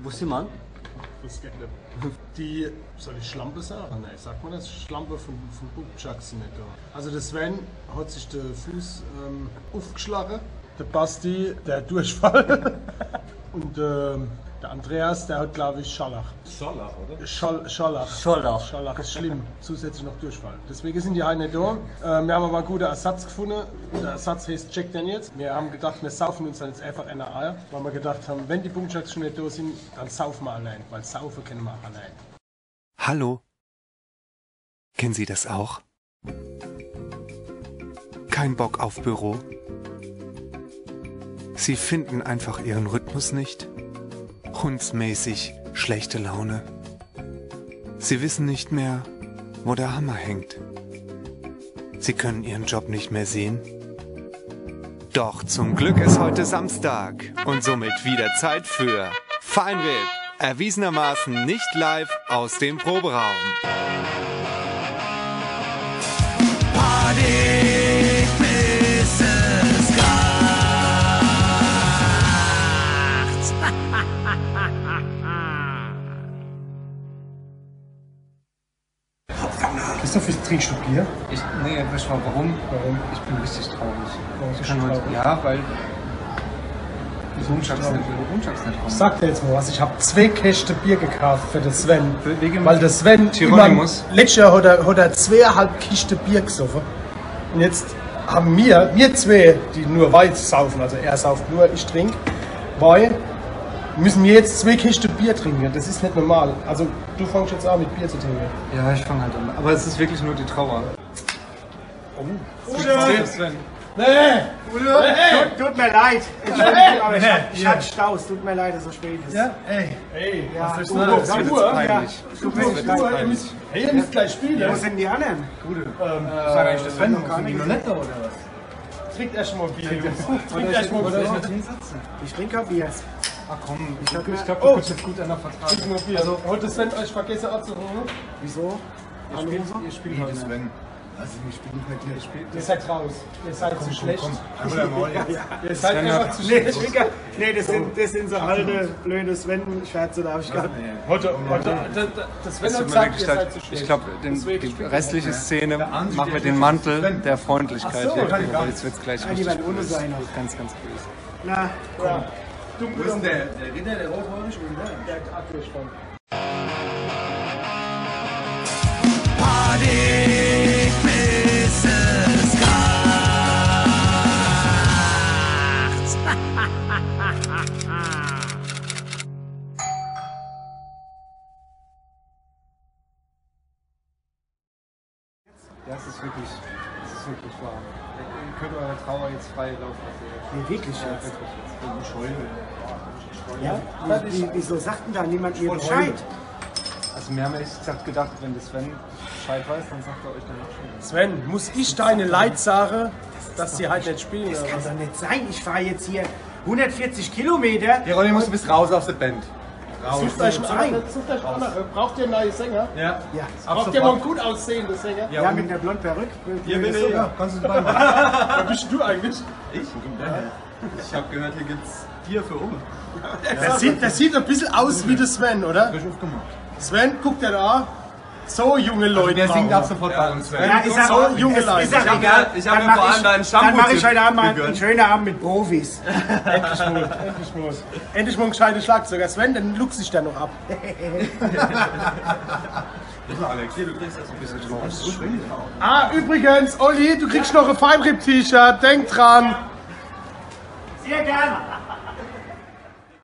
Wo ist die Mann? Das geht nicht. Die, soll ich Schlampe sagen? Nein, sagt man das? Schlampe von Buchjacks nicht da. Also der Sven hat sich den Fuß aufgeschlagen. Der Basti, der hat Durchfall. Und der Andreas, der hat, glaube ich, Schallach. Schallach, oder? Schallach. Schallach ist schlimm. Zusätzlich noch Durchfall. Deswegen sind die heute nicht da. Wir haben aber einen guten Ersatz gefunden. Der Ersatz heißt Jack Daniels. Wir haben gedacht, wir saufen uns dann jetzt einfach eine Eier. Weil wir gedacht haben, wenn die Buchjacks schon nicht da sind, dann saufen wir allein. Weil saufen können wir auch allein. Hallo? Kennen Sie das auch? Kein Bock auf Büro? Sie finden einfach Ihren Rhythmus nicht? Hundsmäßig schlechte Laune? Sie wissen nicht mehr, wo der Hammer hängt? Sie können Ihren Job nicht mehr sehen? Doch zum Glück ist heute Samstag und somit wieder Zeit für Feinripp. Erwiesenermaßen nicht live aus dem Proberaum. Party bis es kracht. Christoph, trinkst du Bier? Nee, weißt du mal, warum? Ich bin richtig traurig. Ich kann heute, ja, weil die Buchjacks nicht kommen. Ich sag dir jetzt mal was, ich habe 2 Kästen Bier gekauft für den Sven. Wegen Weil der Sven Hieronymus. letztes Jahr hat er 2,5 Kisten Bier gesoffen. Und jetzt haben wir zwei, die nur weiß saufen, also er sauft nur, ich trinke, weil müssen wir jetzt 2 Kisten Bier trinken. Das ist nicht normal. Also du fängst jetzt an mit Bier zu trinken. Ja, ich fange halt an. Aber es ist wirklich nur die Trauer. Sven. Nee! Tut mir leid. Entschuldigung, aber ich hatte Staus. Tut mir leid, dass es so spät ist. Ja? Ey, Ja, was ist Uhr, das? Das wird peinlich. Tut mir leid. Hey, ihr müsst gleich spielen. Wo sind die anderen? Sag eigentlich, das Sven noch gar nicht. Trinkt erst mal Bier. Oder ich nicht hinsetzen. Ich trinke kein Bier. Ach komm, ich glaube, du kannst jetzt gut einer vertragen. Trink mal Bier. Also, heute Sven euch vergessen abzuholen. Wieso? Ihr spielt heute Sven. Also wir spielen heute nicht. Ihr seid raus. Ihr seid zu schlecht. Einmal einmal jetzt. Ihr seid einfach zu Nee, schlecht. nee, das sind so alte, blöde Sven-Scherze, da habe ich gerade. Heute, das Sven hat gesagt, ihr seid zu schlecht. Ich glaube, die restliche Szene machen wir den Mantel der Freundlichkeit. Jetzt wird es gleich Die richtig werden ohne böse. sein. Ganz, ganz böse. Na, Ja. Wo ist denn der Ritter, der Rothorn? Der hat Abwurfspann. Party bis es kracht. Ja, es ist wirklich wahr. Ihr könnt eure Trauer jetzt frei laufen lassen. nee, wirklich jetzt. Wirklich jetzt. Ja? Wieso sagt denn da niemand mir Bescheid? Also wir haben ehrlich gesagt gedacht, wenn das Sven Bescheid weiß, dann sagt er euch dann auch schon. Sven, muss ich deine Leid sagen, dass sie halt nicht spielen? Das Oder kann was? doch nicht sein. Ich fahre jetzt hier 140 Kilometer. Hieronymus, du bist raus aus der Band. Raus. Sucht euch einen anderen. Braucht ihr einen neuen Sänger? Ja. Ja, Braucht ihr mal einen gut aussehenden Sänger? ja mit einer blonden Perücke. Hier bitte, ja. Kannst du dabei machen. Wer bist du eigentlich? Ich? Ich habe gehört, hier gibt's Bier für Umme. Das sieht ein bisschen aus wie der Sven, oder? Frisch aufgemacht. Sven, guck dir da an. So junge Leute. Der singt ab brauchen sofort bei uns. Sven. Ja, ist So junge Leute. Ist ja Ich hab egal. ich hab Dann mir vor mach allem deinen Dann Shampoo mache ich heute Abend mal einen gegönnt. schönen Abend mit Profis. Endlich mal. Endlich mal ein gescheiter Schlagzeuger. Sven, den luchs ich dann noch ab. Alex, hier, du kriegst das ein bisschen drauf. Ah, übrigens, Olli, du kriegst noch ein Feinripp-T-Shirt. Denk dran. Sehr gern.